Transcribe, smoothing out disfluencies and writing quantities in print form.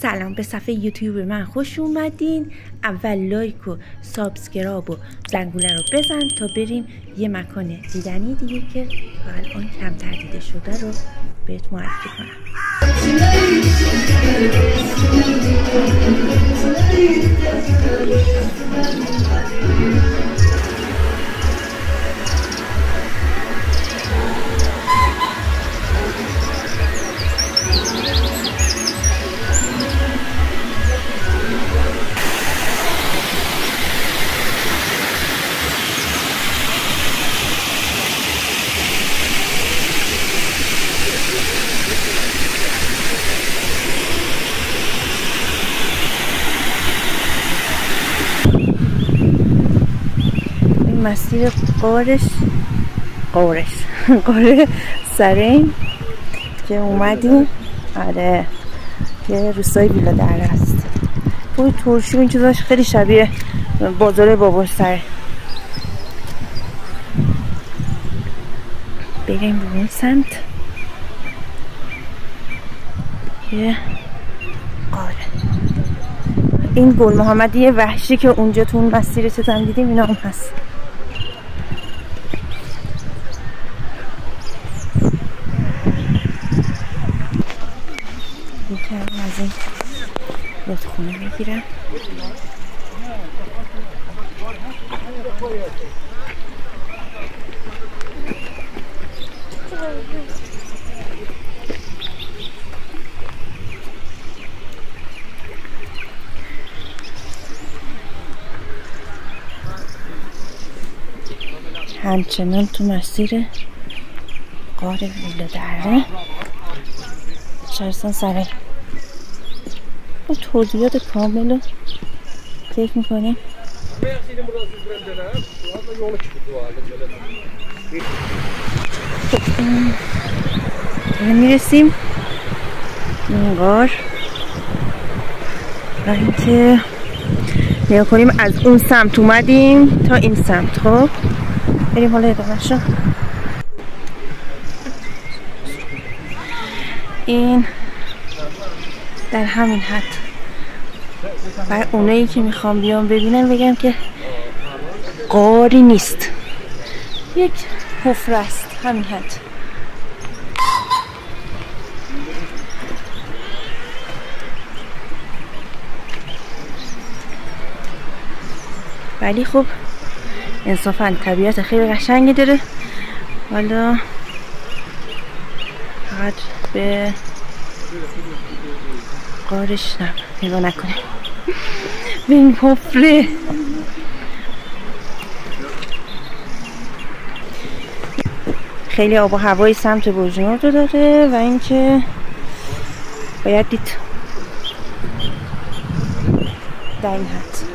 سلام، به صفحه یوتیوب من خوش اومدین. اول لایک و سابسکرایب و زنگوله رو بزن تا بریم یه مکان دیدنی دیگه که تا الان کمتر دیده شده رو بهت معرفی کنم. مسیر قاره سرین که اومدیم. آره که روستای ویلا دره است. توی ترشی این چیزاش خیلی شبیه بازار بابا سره. بریم به اون سمت که قاره. این گل محمدی وحشی که اونجا تو اون مسیر چتم دیدیم اینا هم هست. میتونم از این رودخونه بگیرم. همچنان تو مسیر قاره ویلا دره شهرستان سرای با توضیحات کامل رو چک میکنیم. میرسیم این غار و اینکه نگاه کنیم از اون سمت اومدیم تا این سمت. خب بریم حالا ادامه‌شو. این در همین حد برای اونایی که میخوام بیام ببینم بگم که غاری نیست، یک حفره است. همین حد. ولی خب انصافا طبیعت خیلی قشنگی داره. حالا فقط به غارش نگاه نکنه. به این حفره خیلی آب و هوای سمت برج رو داره و اینکه باید دید در این حد.